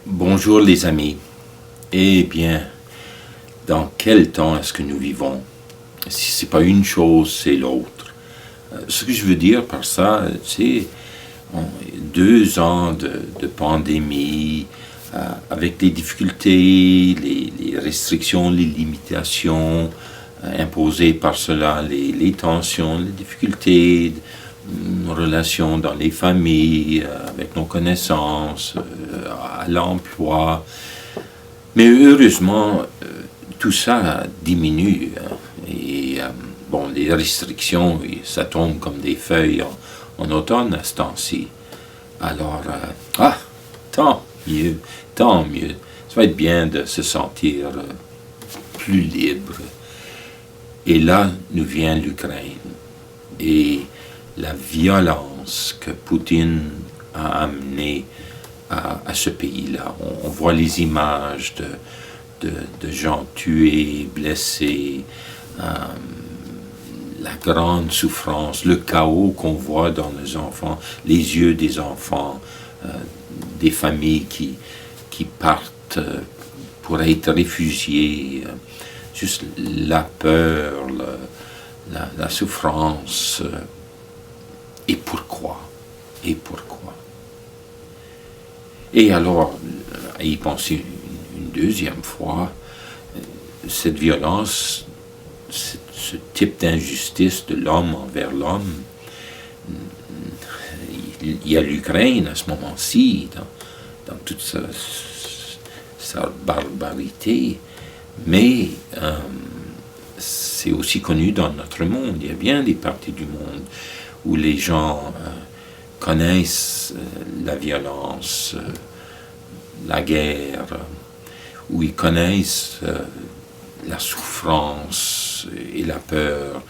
Bonjour les amis. Eh bien, dans quel temps est-ce que nous vivons? Si c'est pas une chose, c'est l'autre. Ce que je veux dire par ça, c'est 2 ans de pandémie, avec les difficultés, les restrictions, les limitations imposées par cela, les tensions, les difficultés, relations dans les familles, avec nos connaissances, à l'emploi. Mais heureusement, tout ça diminue. Et bon, les restrictions, ça tombe comme des feuilles en automne à ce temps-ci. Alors, tant mieux, tant mieux. Ça va être bien de se sentir plus libre. Et là, nous vient l'Ukraine. Et la violence que Poutine a amenée à ce pays-là. On voit les images de gens tués, blessés, la grande souffrance, le chaos qu'on voit dans les enfants, les yeux des enfants, des familles qui partent pour être réfugiés, juste la peur, la souffrance. Et pourquoi? Et pourquoi? Et alors, à y penser une deuxième fois, cette violence, ce type d'injustice de l'homme envers l'homme, il y a l'Ukraine à ce moment-ci, dans toute sa barbarité, mais c'est aussi connu dans notre monde. Il y a bien des parties du monde où les gens connaissent la violence, la guerre, où ils connaissent la souffrance et la peur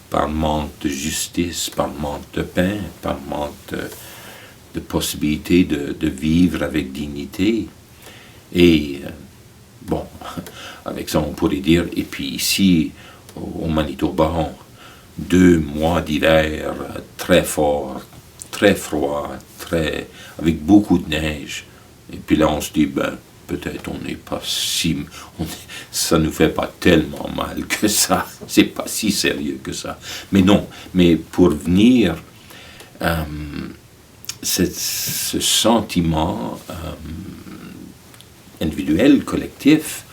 par manque de justice, par manque de pain, par manque de possibilité de vivre avec dignité. Et bon, avec ça on pourrait dire, et puis ici au Manitoba, 2 mois d'hiver très forts, très froid, avec beaucoup de neige. Et puis là, on se dit, peut-être on n'est pas si... ça ne nous fait pas tellement mal que ça. C'est pas si sérieux que ça. Mais non, mais pour venir, ce sentiment individuel, collectif,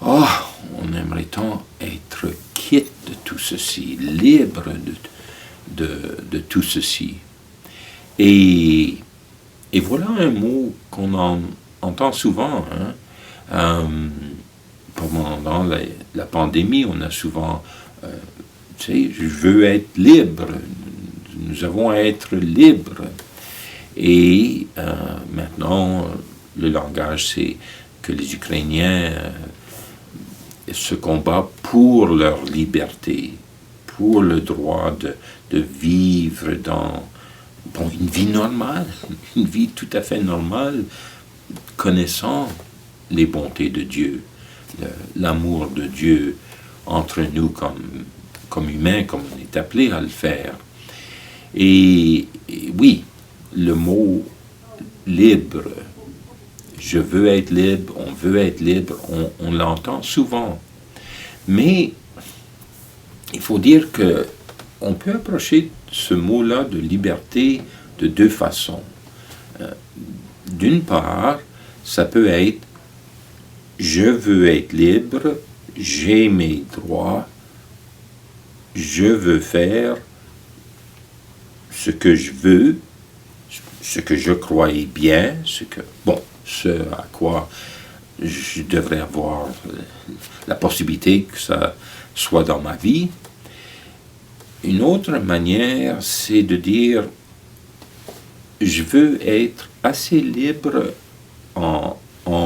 on aimerait tant être quitte de tout ceci, libre de tout ceci. Et voilà un mot qu'on entend souvent. Pendant la pandémie, on a souvent, je veux être libre, nous avons à être libres. Et maintenant, le langage, c'est que les Ukrainiens se combattent pour leur liberté, pour le droit de vivre dans une vie normale, une vie tout à fait normale, connaissant les bontés de Dieu, l'amour de Dieu entre nous comme humains, comme on est appelé à le faire. Et oui, le mot libre, je veux être libre, on veut être libre, on l'entend souvent. Mais il faut dire que on peut approcher ce mot-là de liberté de 2 façons. D'une part, ça peut être je veux être libre, j'ai mes droits, je veux faire ce que je veux, ce que je croyais bien, ce à quoi je devrais avoir la possibilité que ça soit dans ma vie. Une autre manière, c'est de dire je veux être assez libre en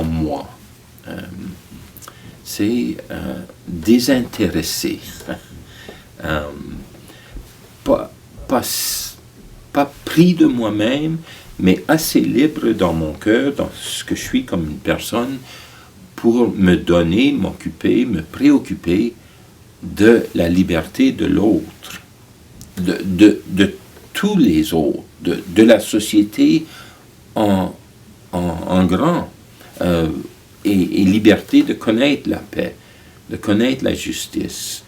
moi. C'est désintéressé. Pas pris de moi-même, mais assez libre dans mon cœur, dans ce que je suis comme une personne, pour me donner, m'occuper, me préoccuper de la liberté de l'autre, de tous les autres, de la société en en grand, et liberté de connaître la paix, de connaître la justice,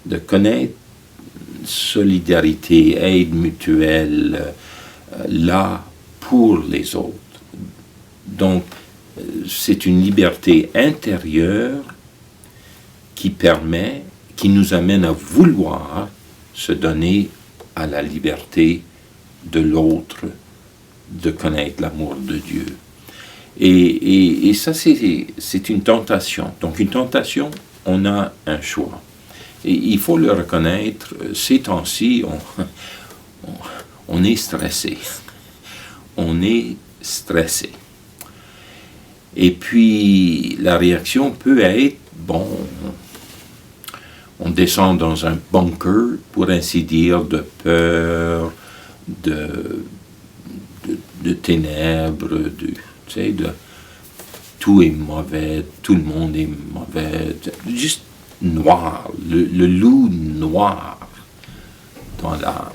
de connaître solidarité, aide mutuelle, là pour les autres. Donc, c'est une liberté intérieure qui nous amène à vouloir se donner à la liberté de l'autre, de connaître l'amour de Dieu. Et ça, c'est une tentation. Donc, une tentation, on a un choix. Et il faut le reconnaître, ces temps-ci, on est stressé. On est stressé. Et puis, la réaction peut être, bon, on descend dans un bunker, pour ainsi dire, de peur, de ténèbres, tout est mauvais, tout le monde est mauvais, juste noir, le loup noir dans l'âme.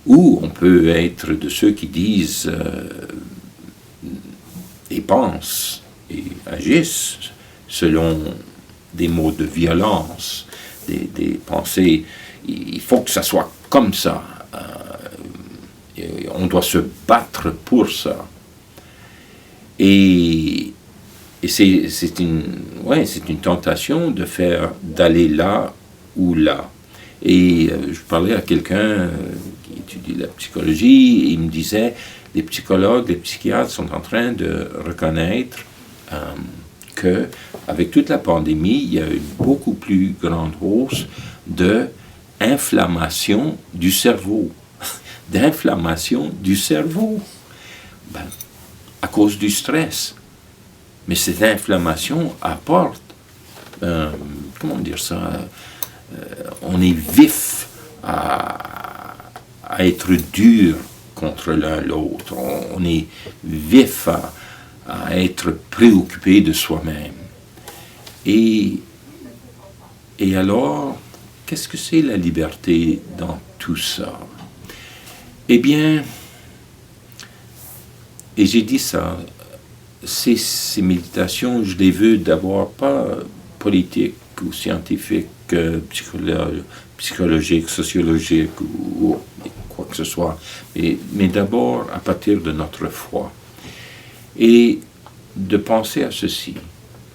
Ou on peut être de ceux qui disent et pensent et agissent selon des mots de violence, des pensées. Il faut que ça soit comme ça. On doit se battre pour ça. Et c'est une tentation d'aller là ou là. Et je parlais à quelqu'un qui étudie la psychologie, et il me disait, les psychologues, les psychiatres sont en train de reconnaître que avec toute la pandémie, il y a une beaucoup plus grande hausse d'inflammation du cerveau. D'inflammation du cerveau. À cause du stress. Mais cette inflammation apporte, comment dire ça, on est vif à être dur contre l'un l'autre, on est vif à être préoccupé de soi-même. Et alors, qu'est-ce que c'est la liberté dans tout ça? Eh bien, et j'ai dit ça, ces méditations, je les veux d'abord pas politiques ou scientifiques, psychologiques, sociologiques ou quoi que ce soit, mais d'abord à partir de notre foi. Et de penser à ceci,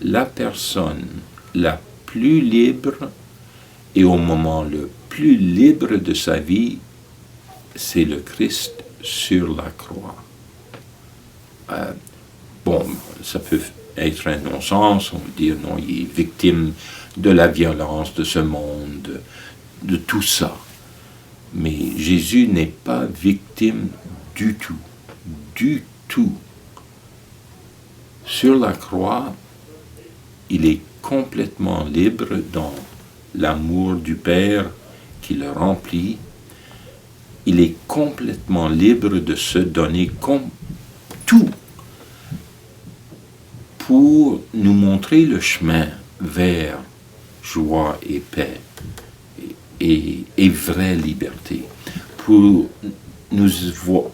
la personne la plus libre et au moment le plus libre de sa vie, c'est le Christ sur la croix. Bon, ça peut être un non-sens, on veut dire non, il est victime de la violence de ce monde, de tout ça. Mais Jésus n'est pas victime du tout, du tout. Sur la croix, il est complètement libre dans l'amour du Père qui le remplit. Il est complètement libre de se donner tout pour nous montrer le chemin vers joie et paix et vraie liberté, pour nous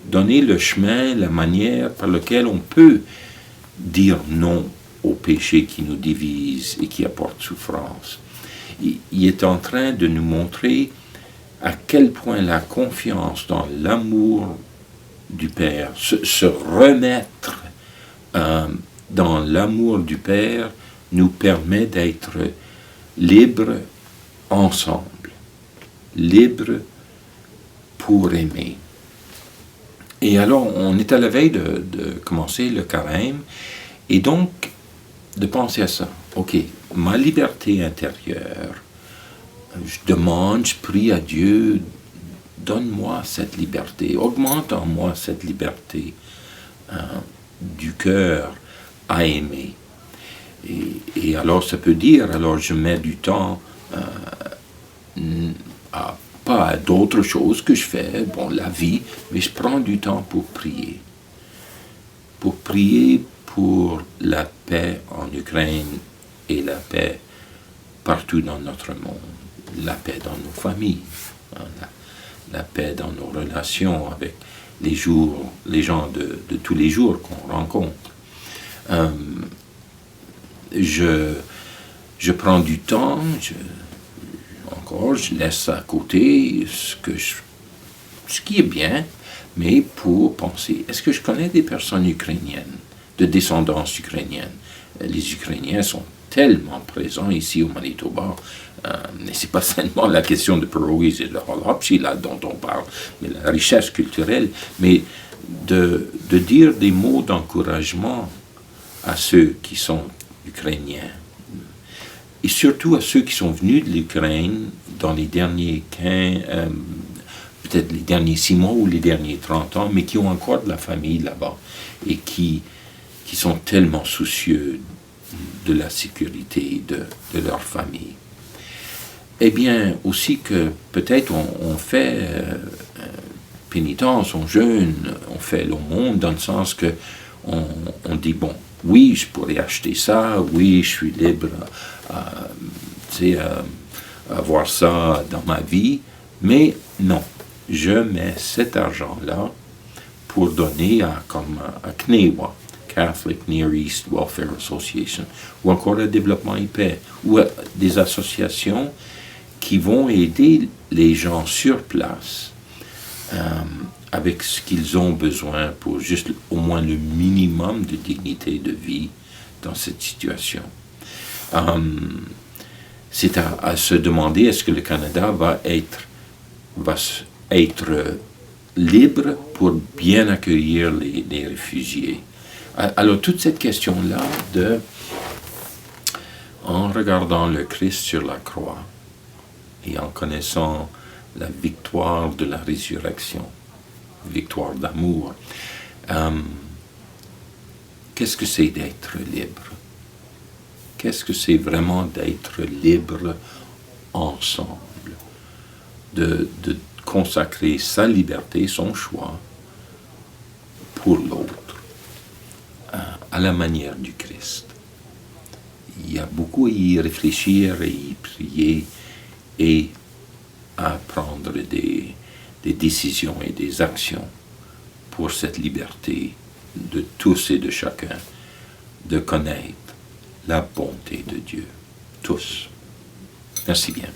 donner le chemin, la manière par laquelle on peut dire non au péché qui nous divise et qui apporte souffrance. Il est en train de nous montrer à quel point la confiance dans l'amour du Père, se remettre dans l'amour du Père, nous permet d'être libres ensemble, libres pour aimer. Et alors, on est à la veille de commencer le carême, et donc de penser à ça. Ok, ma liberté intérieure, je demande, je prie à Dieu, donne-moi cette liberté, augmente en moi cette liberté du cœur à aimer. Et alors ça peut dire, alors je mets du temps pas à d'autres choses que je fais, bon, la vie, mais je prends du temps pour prier pour la paix en Ukraine et la paix partout dans notre monde, la paix dans nos familles, la paix dans nos relations avec les gens de tous les jours qu'on rencontre. Je prends du temps, je laisse à côté ce qui est bien, mais pour penser, est-ce que je connais des personnes ukrainiennes, de descendance ukrainienne? Les Ukrainiens sont tellement présents ici au Manitoba, et c'est pas seulement la question de Peroise et de Holopchi là dont on parle, mais la richesse culturelle, mais de dire des mots d'encouragement à ceux qui sont ukrainiens, et surtout à ceux qui sont venus de l'Ukraine dans les derniers peut-être les derniers 6 mois ou les derniers 30 ans, mais qui ont encore de la famille là-bas et qui sont tellement soucieux de la sécurité de leur famille. Eh bien, aussi que peut-être on fait pénitence, on jeûne, on fait l'aumône dans le sens que on dit, bon, oui, je pourrais acheter ça, oui, je suis libre à avoir ça dans ma vie, mais non, je mets cet argent-là pour donner à CNEWA, Catholic Near East Welfare Association, ou encore à Développement et Paix, ou à des associations qui vont aider les gens sur place avec ce qu'ils ont besoin pour juste au moins le minimum de dignité de vie dans cette situation. C'est à se demander, est-ce que le Canada va être libre pour bien accueillir les réfugiés? Alors toute cette question-là en regardant le Christ sur la croix et en connaissant la victoire de la résurrection, victoire d'amour, qu'est-ce que c'est d'être libre? Qu'est-ce que c'est vraiment d'être libre ensemble? De consacrer sa liberté, son choix, pour l'autre, à la manière du Christ. Il y a beaucoup à y réfléchir et y prier et à prendre des décisions et des actions pour cette liberté de tous et de chacun, de connaître la bonté de Dieu. Tous. Merci bien.